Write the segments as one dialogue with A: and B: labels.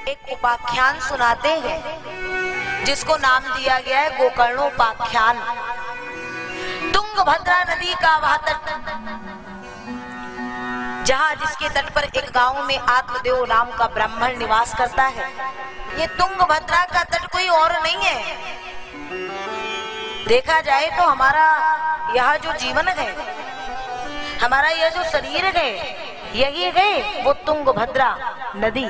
A: एक उपाख्यान सुनाते हैं जिसको नाम दिया गया है गोकर्णोपाख्यान। तुंगभद्रा नदी का वह तट, जहां जिसके तट पर एक गांव में आत्मदेव नाम का ब्राह्मण निवास करता है। ये तुंगभद्रा का तट कोई और नहीं है। देखा जाए तो हमारा यह जो जीवन है, हमारा यह जो शरीर है, यही है वो तुंगभद्रा नदी।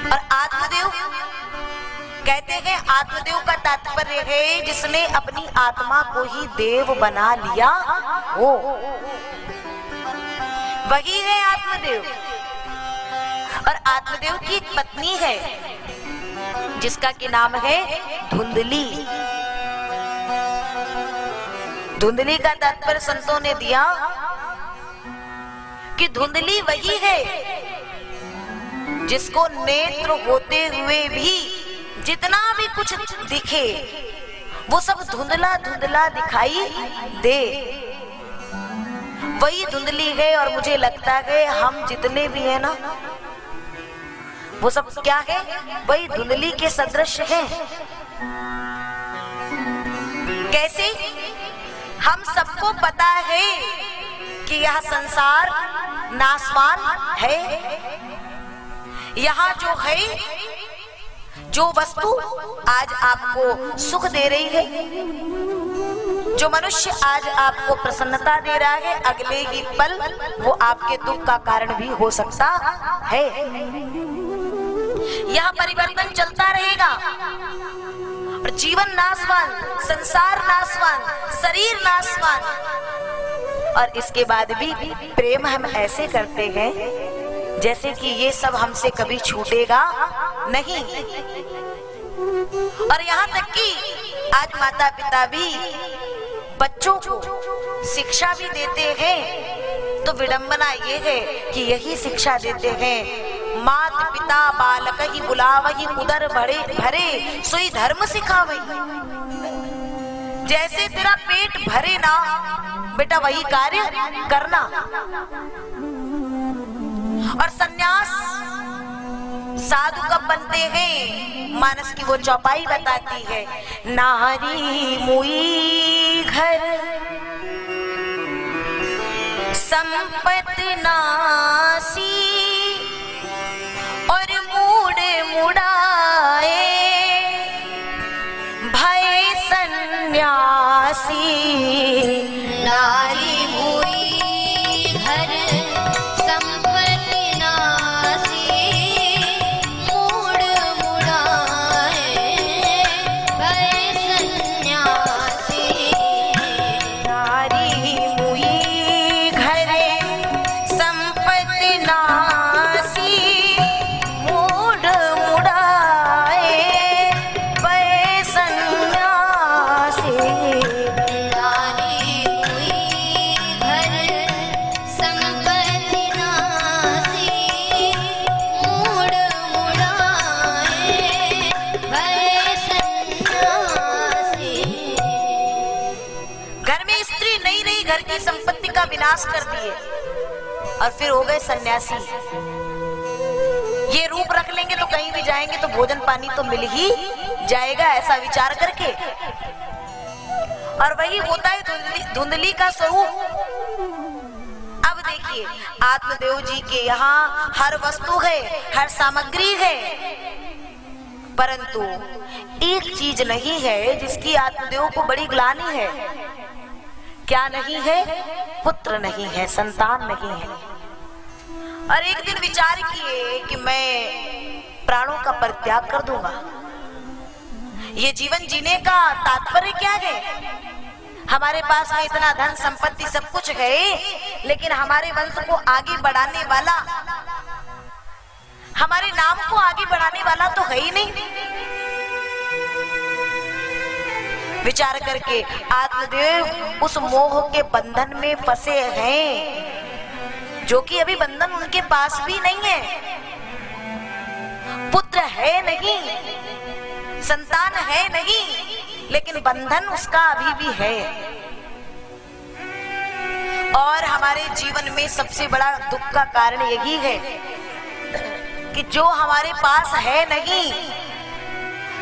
A: और आत्मदेव कहते हैं, आत्मदेव का तात्पर्य है जिसने अपनी आत्मा को ही देव बना लिया हो, वही है आत्मदेव। और आत्मदेव की एक पत्नी है जिसका कि नाम है धुंधली। धुंधली का तात्पर्य संतों ने दिया कि धुंधली वही है जिसको नेत्र होते हुए भी जितना भी कुछ दिखे वो सब धुंधला धुंधला दिखाई दे, वही धुंधली है। और मुझे लगता है हम जितने भी हैं ना, वो सब क्या है, वही धुंधली के सदृश है। कैसे? हम सबको पता है कि यह संसार नाशवान है। यहाँ जो है, जो वस्तु आज आपको सुख दे रही है, जो मनुष्य आज आपको प्रसन्नता दे रहा है, अगले ही पल वो आपके दुख का कारण भी हो सकता है। यह परिवर्तन चलता रहेगा। और जीवन नाशवान, संसार नाशवान, शरीर नाशवान, और इसके बाद भी प्रेम हम ऐसे करते हैं जैसे कि ये सब हमसे कभी छूटेगा नहीं। और यहाँ तक कि आज माता पिता भी बच्चों को शिक्षा भी देते हैं, तो विडंबना ये है कि यही शिक्षा देते हैं, मात पिता बालक ही बुलावही, उदर भरे भरे सोई धर्म सिखावही। जैसे तेरा पेट भरे ना बेटा, वही कार्य करना। और सन्यास साधु कब बनते हैं? मानस की वो चौपाई बताती है, नारी मुई घर संपत्ति नासी और मूड मुड़ाए भय सन्यासी।
B: नारी हुई घर संपत्ति नासी, मूड मुड़ाए भय सन्यासी।
A: नारी मुई घर संपत्ति नासी, मूड मुड़ाए भय सन्यासी।
B: नारी हुई घर संपत्ति नासी, मूड मुड़ाए भय सन्यासी।
A: घर में स्त्री नहीं रही, घर की संपत्ति का विनाश कर दिए और फिर हो गए सन्यासी। ये रूप रख लेंगे तो कहीं भी जाएंगे तो भोजन पानी तो मिल ही जाएगा, ऐसा विचार करके। और वही होता है धुंधली का स्वरूप। अब देखिए, आत्मदेव जी के यहाँ हर वस्तु है, हर सामग्री है, परंतु एक चीज नहीं है जिसकी आत्मदेव को बड़ी ग्लानि है। क्या नहीं है? पुत्र नहीं है, संतान नहीं है। और एक दिन विचार किए कि मैं प्राणों का परित्याग कर दूंगा। ये जीवन जीने का तात्पर्य क्या है? हमारे पास में इतना धन संपत्ति सब कुछ है, लेकिन हमारे वंश को आगे बढ़ाने वाला, हमारे नाम को आगे बढ़ाने वाला तो है ही नहीं। विचार करके आत्मदेव उस मोह के बंधन में फंसे हैं, जो कि अभी बंधन उनके पास भी नहीं है। पुत्र है नहीं, संतान है नहीं, लेकिन बंधन उसका अभी भी है। और हमारे जीवन में सबसे बड़ा दुख का कारण यही है कि जो हमारे पास है नहीं,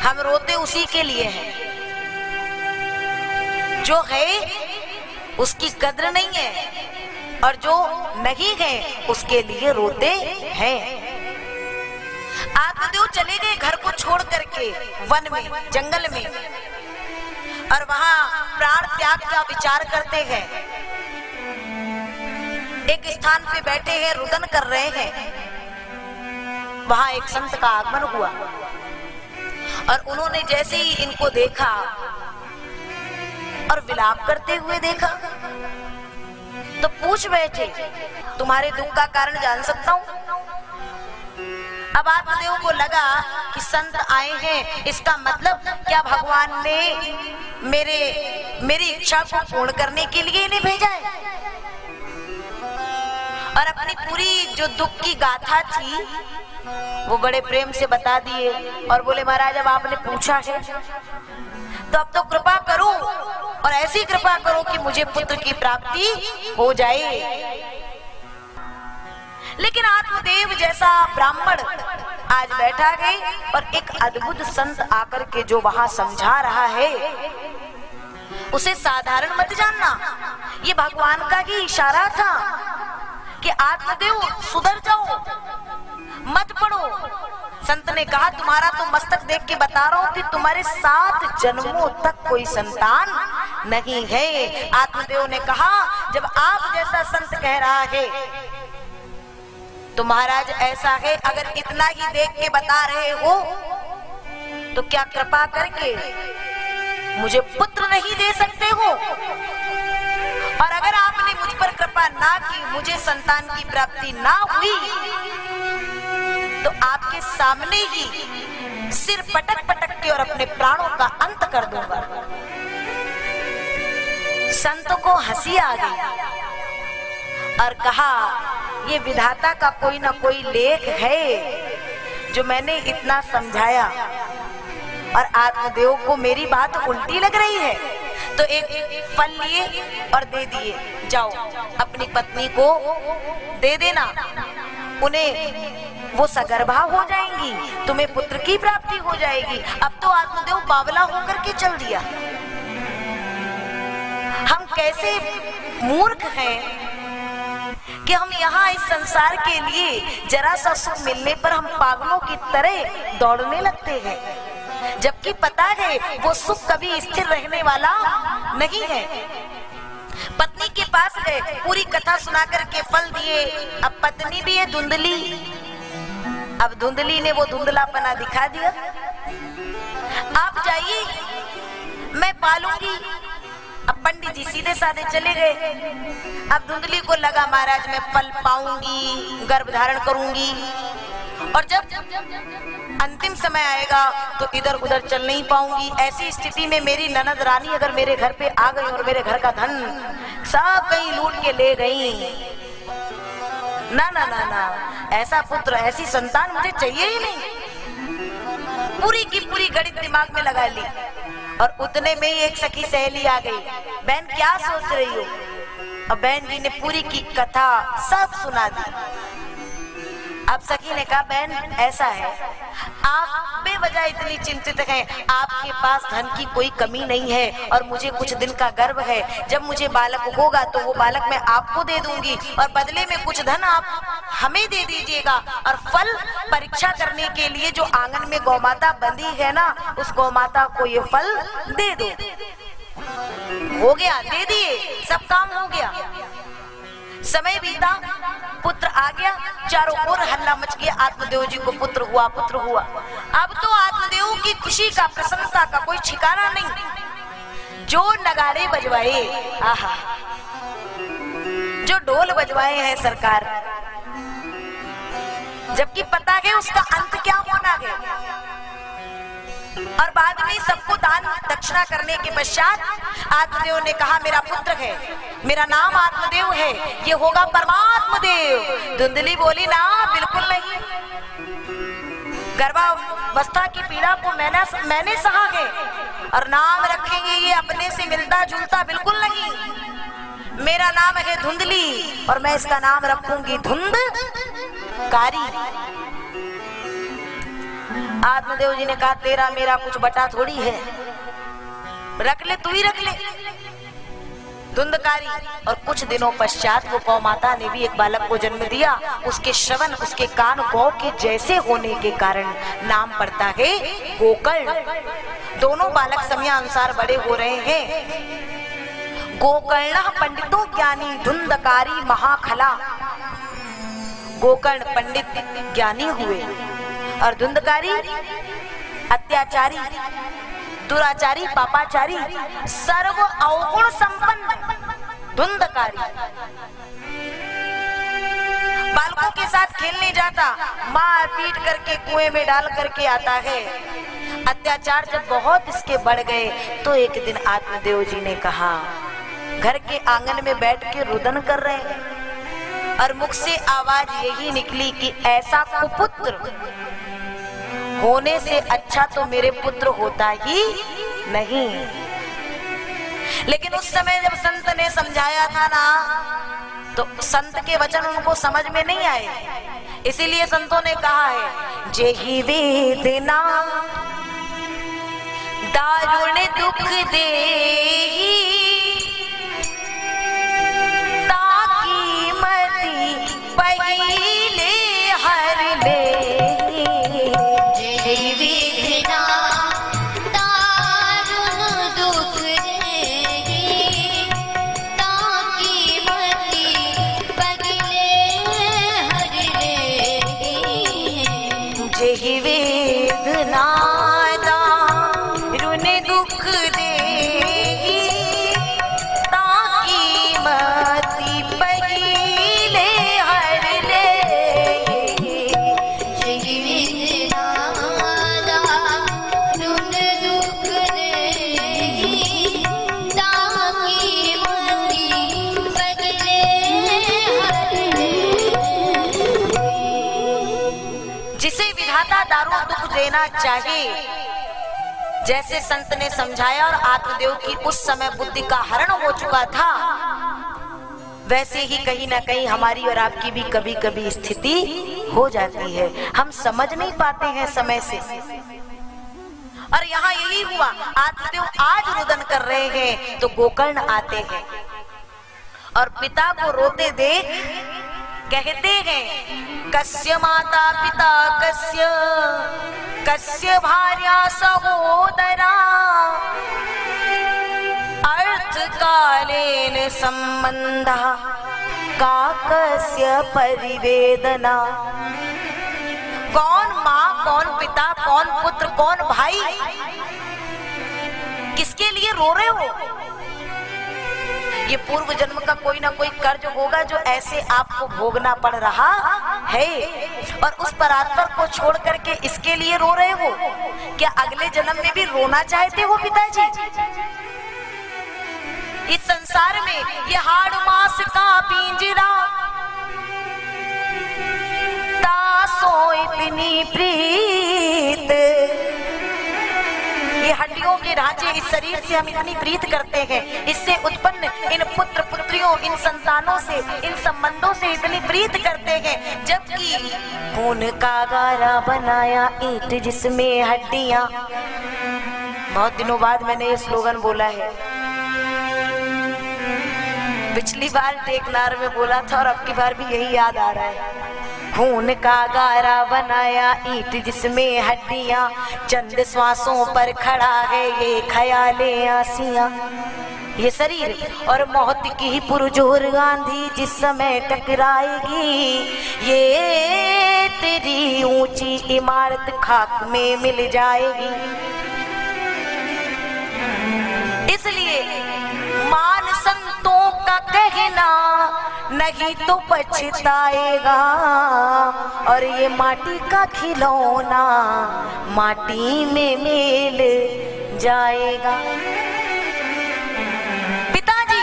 A: हम रोते उसी के लिए हैं। जो है उसकी कद्र नहीं है और जो नहीं है उसके लिए रोते हैं। आत्मदेव चले गए घर को छोड़ करके वन में, जंगल में, और वहां प्राण त्याग का विचार करते हैं। एक स्थान पे बैठे हैं, रुदन कर रहे हैं। वहां एक संत का आगमन हुआ और उन्होंने जैसे ही इनको देखा और विलाप करते हुए देखा तो पूछ बैठे, तुम्हारे दुख का कारण जान सकता हूं? अब आत्मदेव को लगा कि संत आए हैं, इसका मतलब क्या भगवान ने मेरी इच्छा को पूर्ण करने के लिए इन्हें भेजा है। और अपनी पूरी जो दुख की गाथा थी वो बड़े प्रेम से बता दिए और बोले, महाराज अब आपने पूछा है तो अब तो कृपा करो और ऐसी कृपा करो कि मुझे पुत्र की प्राप्ति हो जाए। लेकिन आत्मदेव जैसा ब्राह्मण आज बैठा है और एक अद्भुत संत आकर के जो वहां समझा रहा है, उसे साधारण मत जानना। ये भगवान का ही इशारा था कि आत्मदेव सुधर जाओ, मत पढ़ो। संत ने कहा, तुम्हारा तो मस्तक देख के बता रहा हूं कि तुम्हारे 7 जन्मों तक कोई संतान नहीं है। आत्मदेव ने कहा, जब आप जैसा संत कह रहा है तो महाराज ऐसा है, अगर इतना ही देख के बता रहे हो तो क्या कृपा करके मुझे पुत्र नहीं दे सकते हो? और अगर आपने मुझ पर कृपा ना की, मुझे संतान की प्राप्ति ना हुई, तो आपके सामने ही सिर पटक पटक के और अपने प्राणों का अंत कर दूंगा। संतों को हंसी आ गई और कहा, ये विधाता का कोई ना कोई लेख है जो मैंने इतना समझाया और आत्मदेव को मेरी बात उल्टी लग रही है। तो एक फल लिए और दे दिए, जाओ अपनी पत्नी को दे देना, उन्हें वो सगर्भा हो जाएंगी, तुम्हें पुत्र की प्राप्ति हो जाएगी। अब तो आत्मदेव बावला होकर के चल दिया। हम कैसे मूर्ख हैं कि हम यहाँ इस संसार के लिए जरा सा सुख मिलने पर हम पागलों की तरह दौड़ने लगते हैं, जबकि पता है वो सुख कभी स्थिर रहने वाला नहीं है। पत्नी के पास गए, पूरी कथा सुना करके फल दिए। अब पत्नी भी है धुंधली, अब धुंधली ने वो धुंधलापना दिखा दिया। आप जाइए, मैं पालूंगी। अब पंडित जी सीधे साधे चले गए। अब धुंधली को लगा, महाराज मैं फल पाऊंगी, गर्भ धारण करूंगी, और जब अंतिम समय आएगा तो इधर उधर चल नहीं पाऊंगी। ऐसी स्थिति में मेरी ननद रानी अगर मेरे घर पे आ गई और मेरे घर का धन सब कहीं लूट के ले गई, ना ना ना ना, ऐसा पुत्र ऐसी संतान मुझे चाहिए ही नहीं। पूरी की पूरी गणित दिमाग में लगा ली और उतने में ही एक सखी सहेली आ गई। बहन क्या सोच रही हो? और बहन जी ने पूरी की कथा सब सुना दी। अब सखी ने कहा, बहन ऐसा है, आप बेवजह इतनी चिंतित हैं, आपके पास धन की कोई कमी नहीं है और मुझे कुछ दिन का गर्व है। जब मुझे बालक होगा तो वो बालक मैं आपको दे दूंगी और बदले में कुछ धन आप हमें दे दीजिएगा, और फल परीक्षा करने के लिए जो आंगन में गौमाता बंधी है ना, उस गौमाता को ये फल दे दो। हो गया, दे दिए, सब काम हो गया। समय बीता, पुत्र आ गया, चारों ओर हल्ला मच गया, आत्मदेव जी को पुत्र हुआ, पुत्र हुआ। अब तो आत्मदेव की खुशी का, प्रसन्नता का कोई ठिकाना नहीं। जो नगाड़े बजवाए, आहा, जो ढोल बजवाए हैं सरकार, जबकि पता है उसका अंत क्या होना है। और बाद में सबको दान दक्षिणा करने के पश्चात आत्मदेव ने कहा, मेरा पुत्र है, मेरा नाम आत्मदेव है, ये होगा परमात्म देव। धुंधली बोली, ना बिल्कुल नहीं, गर्भावस्था की पीड़ा को मैंने सहा है और नाम रखेंगे ये अपने से मिलता जुलता बिल्कुल नहीं। मेरा नाम है धुंधली और मैं इसका नाम रखूंगी धुंधकारी। आत्मदेव जी ने कहा तेरा मेरा कुछ बटा थोड़ी है, रख ले, तू ही रख ले। धुंधकारी। और कुछ दिनों पश्चात वो गौ माता ने भी एक बालक को जन्म दिया। उसके श्रवण, उसके कान गौ के जैसे होने के कारण नाम पड़ता है गोकर्ण। दोनों बालक समयानुसार बड़े हो रहे हैं। गोकर्ण पंडितो ज्ञानी धुंधकारी महाखला। गोकर्ण पंडित ज्ञानी हुए और धुंधकारी अत्याचारी, दुराचारी, पापाचारी, सर्व अवगुण संपन्न धुंधकारी। बालकों के साथ खेलने जाता, मार पीट करके कुएं में डाल करके आता है। अत्याचार जब बहुत इसके बढ़ गए तो एक दिन आत्मदेव जी ने कहा, घर के आंगन में बैठ के रुदन कर रहे हैं और मुख से आवाज यही निकली कि ऐसा कुपुत्र होने से अच्छा तो मेरे पुत्र होता ही नहीं। लेकिन उस समय जब संत ने समझाया था ना, तो संत के वचन उनको समझ में नहीं आए। इसीलिए संतों ने कहा है, जेहि वेदना दारुण दुख देहि, ताकि मति पहिले हर ले। देना चाहिए, जैसे संत ने समझाया और आत्मदेव की उस समय बुद्धि का हरण हो चुका था, वैसे ही कहीं ना कहीं हमारी और आपकी भी कभी कभी स्थिति हो जाती है। हम समझ नहीं पाते हैं समय से। और यहाँ यही हुआ, आत्मदेव आज रुदन कर रहे हैं तो गोकर्ण आते हैं और पिता को रोते देख कहते हैं, कस्य माता पिता कस्य, कस्य भार्या सहोदरा, अर्थ कालेन संबंधः का कस्य परिवेदना। कौन माँ, कौन पिता, कौन पुत्र, कौन भाई, किसके लिए रो रहे हो? ये पूर्व जन्म का कोई ना कोई कर्ज होगा जो ऐसे आपको भोगना पड़ रहा है, और उस परात्पर को छोड़ करके इसके लिए रो रहे हो। क्या अगले जन्म में भी रोना चाहते हो पिताजी? इस संसार में ये हाड़ मास का पिंजरा, तासो इतनी प्रीत, ये हड्डियों के ढांचे, इस शरीर से हम इतनी प्रीत करते हैं, इससे उत्पन्न इन पुत्र पुत्रियों, इन संतानों से, इन संबंधों से इतनी प्रीत करते हैं, जबकि खून का गारा बनाया ईंट जिसमें हड्डियां। बहुत दिनों बाद मैंने ये स्लोगन बोला है। पिछली बार टेकनार में बोला था और अब की बार भी यही याद आ रहा है। खून का गारा बनाया ईंट जिसमें हड्डियां, चंद श्वासों पर खड़ा है ये ख्याले आसियां। ये शरीर और मौत की ही पुरजोर आंधी जिस समय टकराएगी, ये तेरी ऊंची इमारत खाक में मिल जाएगी। इसलिए मान संतों का कहना नहीं तो पछताएगा, और ये माटी का खिलौना माटी में मिल जाएगा। पिताजी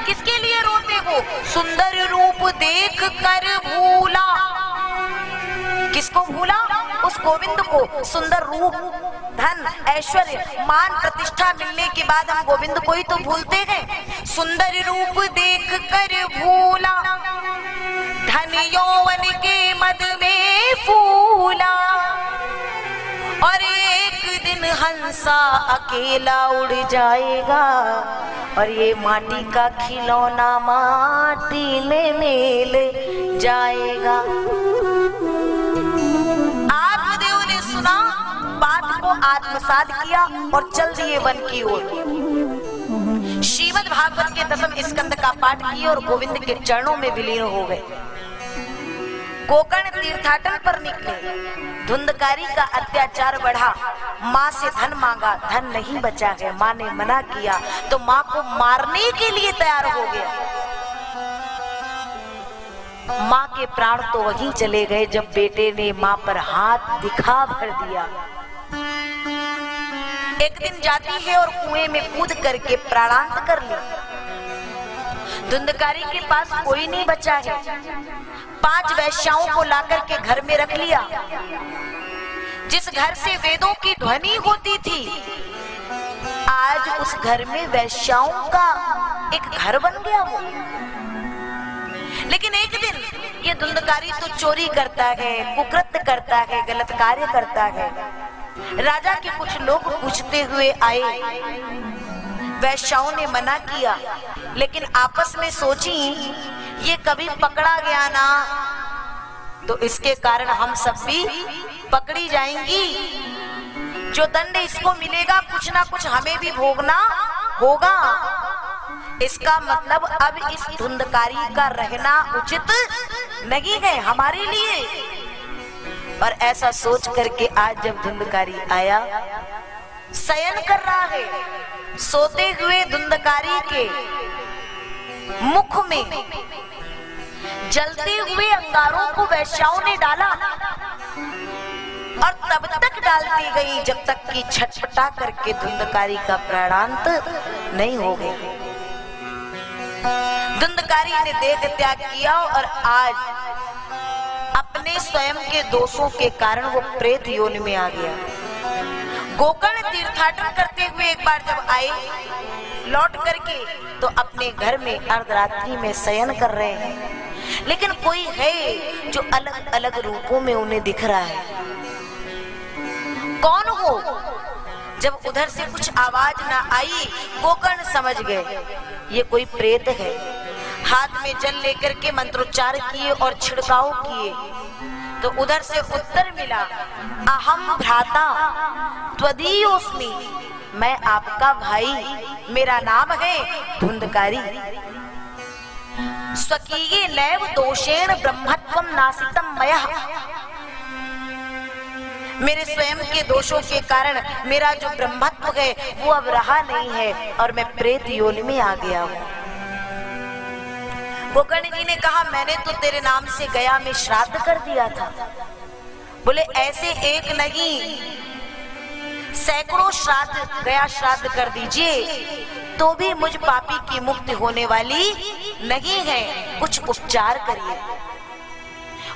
A: किसके लिए रोते हो? सुंदर रूप देख कर भूला। किसको भूला? उस गोविंद को। सुंदर रूप, धन, ऐश्वर्य, मान, प्रतिष्ठा मिलने के बाद हम गोविंद को ही तो भूलते हैं। सुंदर रूप देख कर भूला, धन यौवन के मद में फूला, हंसा अकेला उड़ जाएगा और ये माटी का खिलौना माटी में मिल जाएगा। आत्मदेव ने सुना, बात को आत्मसात किया और चल दिए वन की ओर। श्रीमद् भागवत के 10वें स्कंद का पाठ किए और गोविंद के चरणों में विलीन हो गए। गोकर्ण तीर्थाटन पर निकले। धुंधकारी का अत्याचार बढ़ा। माँ से धन मांगा, धन नहीं बचा है। माँ ने मना किया तो माँ को मारने के लिए तैयार हो गया। माँ के प्राण तो वहीं चले गए जब बेटे ने माँ पर हाथ दिखा भर दिया। एक दिन जाती है और कुएं में कूद करके प्राणांत कर ली। धुंधकारी के पास कोई नहीं बचा है। 5 वैश्याओं को लाकर के घर में रख लिया। जिस घर से वेदों की ध्वनि होती थी, आज उस घर में वैश्याओं का एक घर बन गया वो। लेकिन एक दिन ये धुंधकारी तो चोरी करता है, कुकृत्य करता है, गलत कार्य करता है। राजा के कुछ लोग पूछते हुए आए। वैश्याओं ने मना किया, लेकिन आपस में सोची ये कभी पकड़ा गया ना तो इसके कारण हम सब भी पकड़ी जाएंगी। जो दंड इसको मिलेगा कुछ ना कुछ हमें भी भोगना होगा। इसका मतलब अब इस धुंधकारी का रहना उचित नहीं है हमारे लिए। और ऐसा सोच करके आज जब धुंधकारी आया, शयन कर रहा है, सोते हुए धुंधकारी के मुख में जलते हुए अंगारों को वैश्याओं ने डाला और तब तक डालती गई जब तक कि छटपटा करके धुंधकारी का प्राणांत नहीं हो गया। धुंधकारी ने देह त्याग किया और आज अपने स्वयं के दोषों के कारण वो प्रेत योनि में आ गया। गोकर्ण तीर्थाटन करते हुए एक बार जब आए, लौट करके तो अपने घर में अर्धरात्रि में शयन कर रहे हैं, लेकिन कोई है जो अलग अलग रूपों में उन्हें दिख रहा है। कौन हो? जब उधर से कुछ आवाज ना आई, गोकर्ण समझ गए ये कोई प्रेत है। हाथ में जल लेकर के मंत्रोच्चार किए और छिड़काव किए तो उधर से उत्तर मिला, अहम भ्राता त्वदीयोस्मि, मैं आपका भाई, मेरा नाम है धुंधकारी। स्वकीये नैव दोषेण ब्रह्मत्वं नासितम मयः, मेरे स्वयं के दोषों के कारण मेरा जो ब्रह्मत्व है वो अब रहा नहीं है और मैं प्रेत योनि में आ गया हूँ। गोकर्ण जी ने कहा, मैंने तो तेरे नाम से गया में श्राद्ध कर दिया था। बोले ऐसे एक नहीं, सैकड़ों श्राद्ध, गया श्राद्ध कर दीजिए तो भी मुझ पापी की मुक्ति होने वाली नहीं है, कुछ उपचार करिए।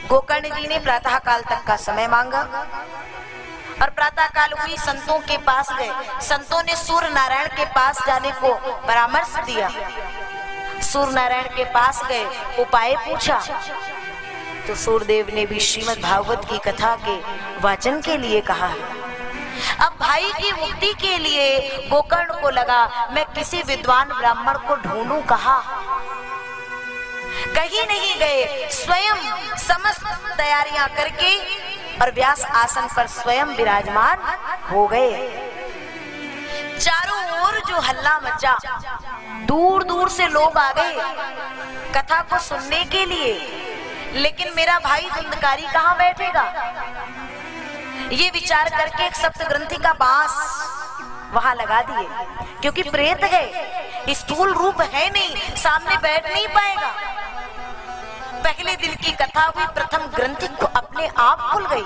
A: गोकर्ण जी ने प्रातः काल तक का समय मांगा और प्रातः काल हुई, संतों के पास गए। संतों ने सूर्य नारायण के पास जाने को परामर्श दिया। सूर्य नारायण के पास गए, उपाय पूछा तो सूर्यदेव ने भी श्रीमद् भागवत की कथा के वाचन के लिए कहा है। अब भाई की मुक्ति के लिए गोकर्ण को लगा मैं किसी विद्वान ब्राह्मण को ढूंढूं कहाँ। कहीं नहीं गए, स्वयं समस्त तैयारियां करके और व्यास आसन पर स्वयं विराजमान हो गए। चारों ओर जो हल्ला मचा, दूर दूर से लोग आ गए कथा को सुनने के लिए, लेकिन मेरा भाई धुंधकारी कहाँ बैठेगा? ये विचार करके एक सप्त ग्रंथि का बांस वहां लगा दिए, क्योंकि प्रेत है, स्थूल रूप है नहीं, सामने बैठ नहीं पाएगा। पहले दिन की कथा हुई, प्रथम ग्रंथि को अपने आप खुल गई।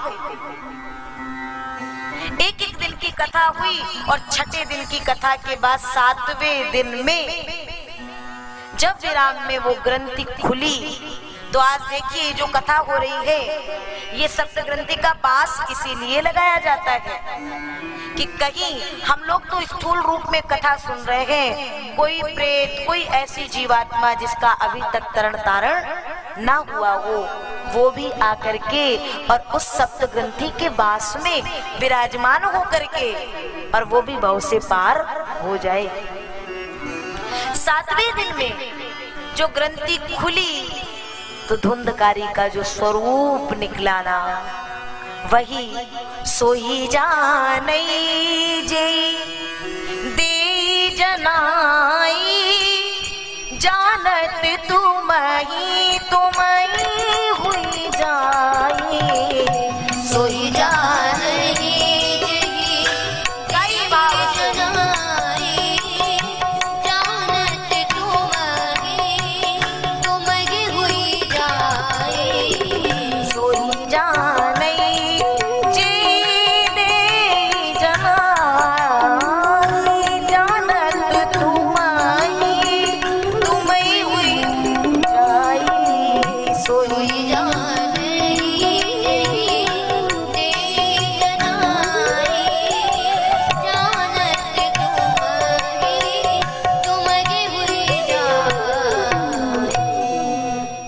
A: एक एक दिन की कथा हुई और छठे दिन की कथा के बाद 7वें दिन में जब विराम में वो ग्रंथि खुली तो आज देखिए जो कथा हो रही है, ये सप्त ग्रंथि का पास इसीलिए लगाया जाता है कि कहीं हम लोग तो स्थूल रूप में कथा सुन रहे हैं, कोई प्रेत, कोई ऐसी जीवात्मा जिसका अभी तक तरण तारण ना हुआ हो, वो भी आकर के और उस सप्त ग्रंथि के वास में विराजमान हो करके और वो भी भव से पार हो जाए। 7वें दिन में जो ग्रंथि खुली तो धुंधकारी का जो स्वरूप निकला ना, वही सोई जानई जे दे जनाई, जानत तुमही तुमही हुई जाई, सोई जानई
B: जही
A: कई बात
B: जनाई, जानत तुमही हुई जाए।
A: सोई जानई जे दे जनाई, जानत तुमही तुमही हुई जाई, सोई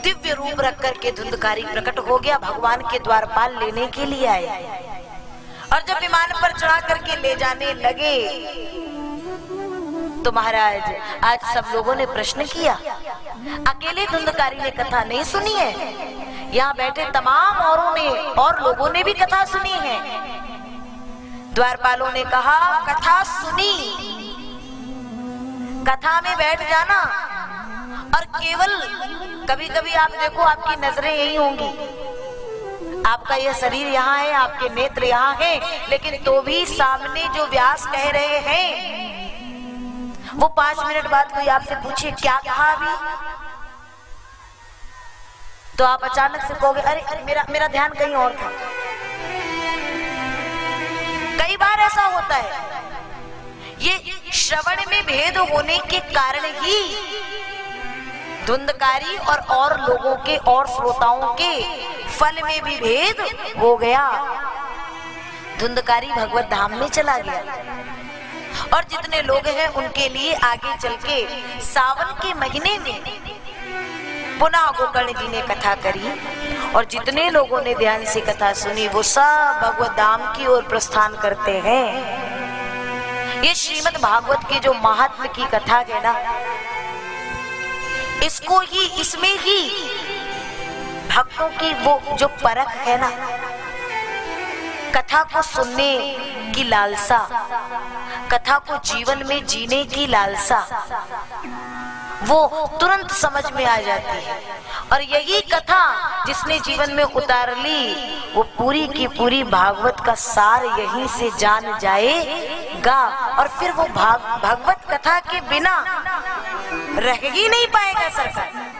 A: दिव्य रूप रख करके धुंधकारी प्रकट हो गया, भगवान के द्वारपाल लेने के लिए आए। और जब विमान पर चढ़ा करके ले जाने लगे तो महाराज आज सब लोगों ने प्रश्न किया, अकेले धुंधकारी ने कथा नहीं सुनी है, यहाँ बैठे तमाम औरों ने और लोगों ने भी कथा सुनी है। द्वारपालों ने कहा कथा सुनी, कथा में बैठ जाना और केवल कभी कभी आप देखो आपकी नजरें यही होंगी, आपका यह शरीर यहाँ है, आपके नेत्र यहाँ हैं, लेकिन तो भी सामने जो व्यास कह रहे हैं वो 5 मिनट बाद कोई आपसे पूछे क्या कहा अभी, तो आप अचानक से कहोगे अरे मेरा ध्यान कहीं और था। कई बार ऐसा होता है, ये श्रवण में भेद होने के कारण ही धुंधकारी और लोगों के और श्रोताओं के फल में भी भेद हो गया। धुंधकारी भगवत धाम में चला गया और जितने लोग हैं उनके लिए आगे चल के सावन के महीने में पुनः गोकर्ण जी ने कथा करी और जितने लोगों ने ध्यान से कथा सुनी वो सब भगवत धाम की ओर प्रस्थान करते हैं। ये श्रीमद् भागवत के जो महात्म की कथा है ना, इसको ही इसमें ही भक्तों की वो जो परख है ना, कथा को सुनने की लालसा, कथा को जीवन में जीने की लालसा, वो तुरंत समझ में आ जाती है। और यही कथा जिसने जीवन में उतार ली वो पूरी की पूरी भागवत का सार यहीं से जान जाएगा और फिर वो भागवत कथा के बिना रह ही नहीं पाएगा सरकार।